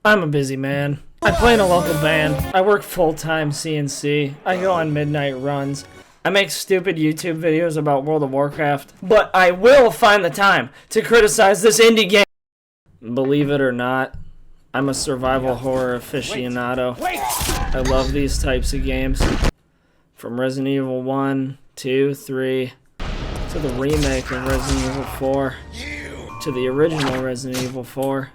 I'm a busy man. I play in a local band. I work full-time CNC. I go on midnight runs. I make stupid YouTube videos about World of Warcraft. But I will find the time to criticize this indie game. Believe it or not, I'm a survival horror aficionado. I love these types of games. From Resident Evil 1, 2, 3, to the remake of Resident Evil 4, to the original Resident Evil 4.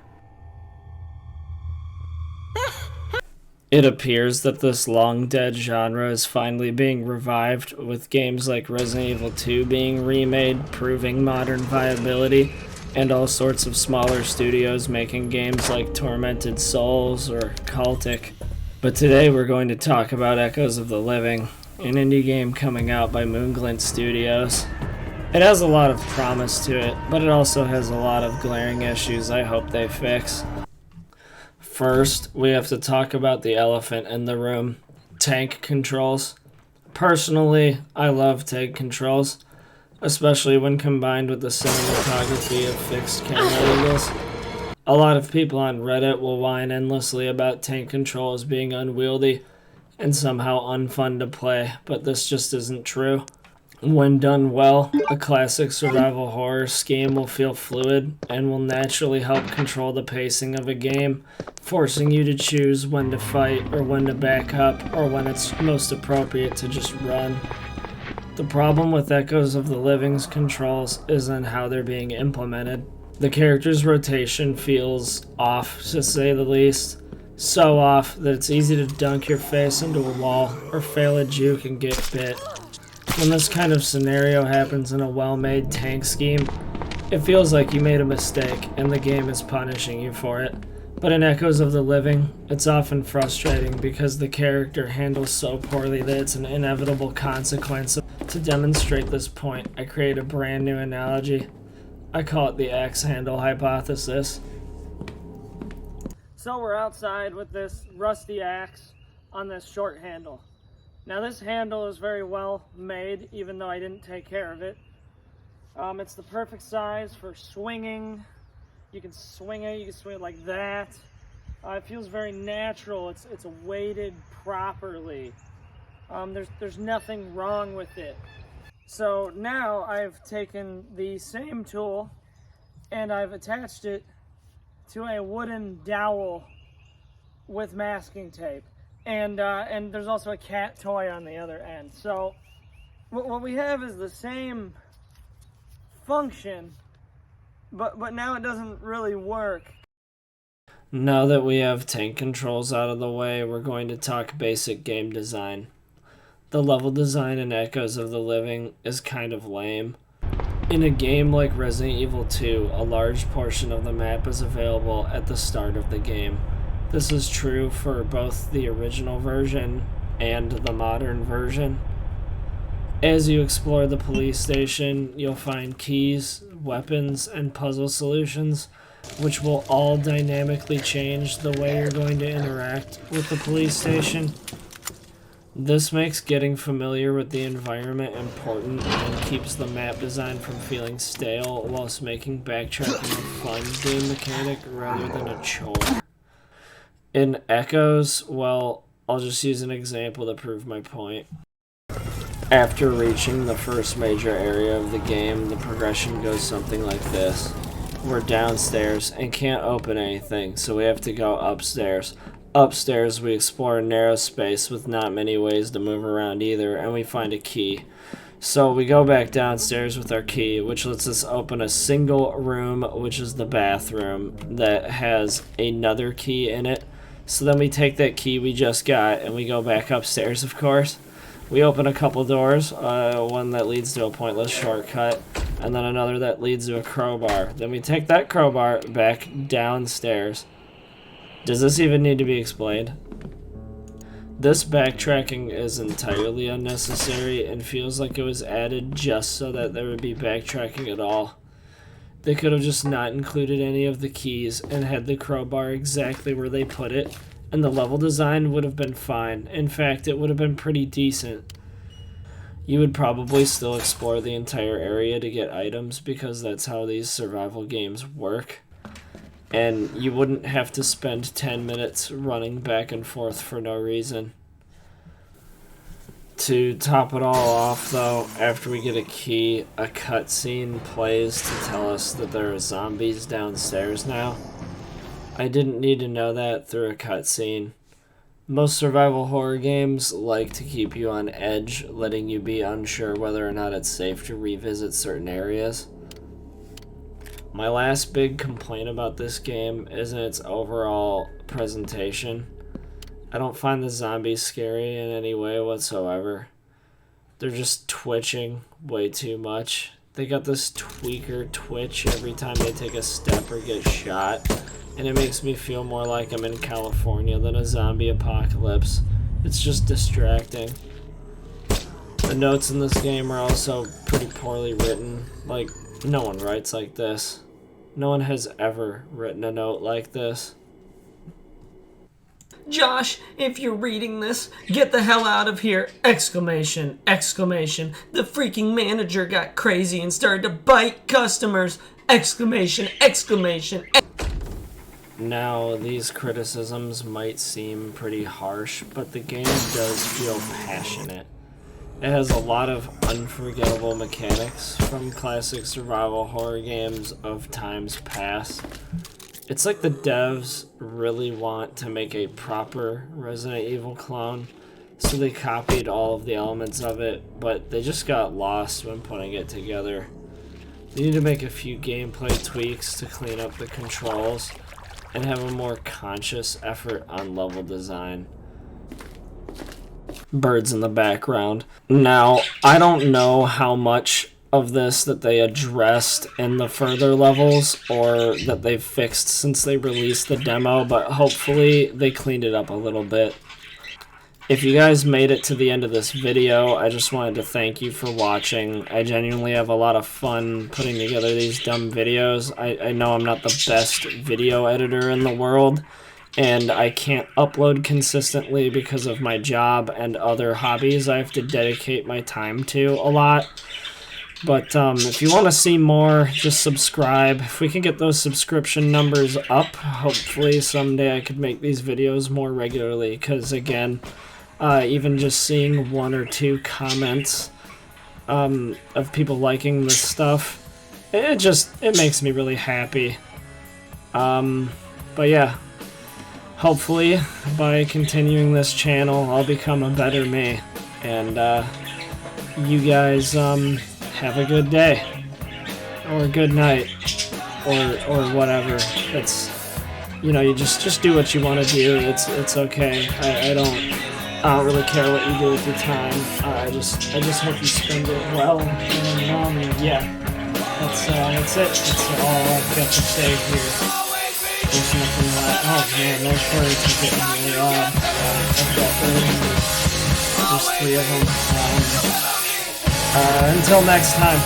It appears that this long-dead genre is finally being revived, with games like Resident Evil 2 being remade, proving modern viability, and all sorts of smaller studios making games like Tormented Souls or Cultic. But today we're going to talk about Echoes of the Living, an indie game coming out by Moonglint Studios. It has a lot of promise to it, but it also has a lot of glaring issues I hope they fix. First, we have to talk about the elephant in the room, tank controls. Personally, I love tank controls, especially when combined with the cinematography of fixed camera angles. A lot of people on Reddit will whine endlessly about tank controls being unwieldy and somehow unfun to play, but this just isn't true. When done well, a classic survival horror scheme will feel fluid and will naturally help control the pacing of a game, forcing you to choose when to fight or when to back up or when it's most appropriate to just run. The problem with Echoes of the Living's controls is in how they're being implemented. The character's rotation feels off, to say the least. So off that it's easy to dunk your face into a wall or fail a juke and get bit. When this kind of scenario happens in a well-made tank scheme, it feels like you made a mistake and the game is punishing you for it. But in Echoes of the Living, it's often frustrating because the character handles so poorly that it's an inevitable consequence. To demonstrate this point, I create a brand new analogy. I call it the axe handle hypothesis. So we're outside with this rusty axe on this short handle. Now this handle is very well made, even though I didn't take care of it. It's the perfect size for swinging. You can swing it like that. It feels very natural. It's weighted properly. There's nothing wrong with it. So now I've taken the same tool and I've attached it to a wooden dowel with masking tape. And there's also a cat toy on the other end. So what we have is the same function, but now it doesn't really work. Now that we have tank controls out of the way, we're going to talk basic game design. The level design in Echoes of the Living is kind of lame. In a game like Resident Evil 2, a large portion of the map is available at the start of the game. This is true for both the original version and the modern version. As you explore the police station, you'll find keys, weapons, and puzzle solutions, which will all dynamically change the way you're going to interact with the police station. This makes getting familiar with the environment important and keeps the map design from feeling stale, whilst making backtracking a fun game mechanic rather than a chore. In Echoes, well, I'll just use an example to prove my point. After reaching the first major area of the game, the progression goes something like this. We're downstairs and can't open anything, so we have to go upstairs. Upstairs, we explore a narrow space with not many ways to move around either, and we find a key. So we go back downstairs with our key, which lets us open a single room, which is the bathroom, that has another key in it. So then we take that key we just got and we go back upstairs, of course. We open a couple doors, one that leads to a pointless shortcut, and then another that leads to a crowbar. Then we take that crowbar back downstairs. Does this even need to be explained? This backtracking is entirely unnecessary and feels like it was added just so that there would be backtracking at all. They could have just not included any of the keys and had the crowbar exactly where they put it, and the level design would have been fine. In fact, it would have been pretty decent. You would probably still explore the entire area to get items because that's how these survival games work. and you wouldn't have to spend 10 minutes running back and forth for no reason. To top it all off, though, after we get a key, a cutscene plays to tell us that there are zombies downstairs now. I didn't need to know that through a cutscene. Most survival horror games like to keep you on edge, letting you be unsure whether or not it's safe to revisit certain areas. My last big complaint about this game isn't its overall presentation. I don't find the zombies scary in any way whatsoever. They're just twitching way too much. They got this tweaker twitch every time they take a step or get shot, and it makes me feel more like I'm in California than a zombie apocalypse. It's just distracting. The notes in this game are also pretty poorly written. Like, no one writes like this. No one has ever written a note like this. Josh, if you're reading this, get the hell out of here! Exclamation, exclamation. The freaking manager got crazy and started to bite customers! Exclamation, exclamation. Now, these criticisms might seem pretty harsh, but the game does feel passionate. It has a lot of unforgettable mechanics from classic survival horror games of times past. It's like the devs really want to make a proper Resident Evil clone, so they copied all of the elements of it, but they just got lost when putting it together. They need to make a few gameplay tweaks to clean up the controls and have a more conscious effort on level design. Birds in the background. Now, I don't know how much of this that they addressed in the further levels or that they've fixed since they released the demo, but hopefully they cleaned it up a little bit. If you guys made it to the end of this video, I just wanted to thank you for watching. I genuinely have a lot of fun putting together these dumb videos. I know I'm not the best video editor in the world, and I can't upload consistently because of my job and other hobbies I have to dedicate my time to a lot. But if you want to see more, just subscribe. If we can get those subscription numbers up, hopefully someday I could make these videos more regularly. Because again, even just seeing 1 or 2 comments of people liking this stuff, it makes me really happy. But yeah, hopefully by continuing this channel, I'll become a better me. And you guys have a good day, or a good night, or whatever. It's, you know, you just do what you want to do. It's okay. I don't really care what you do with your time. I just hope you spend it well. And yeah, that's it. That's all I've got to say here. There's nothing like, oh man, those birds are getting really odd. I've got birds. There's 3 of them. Until next time.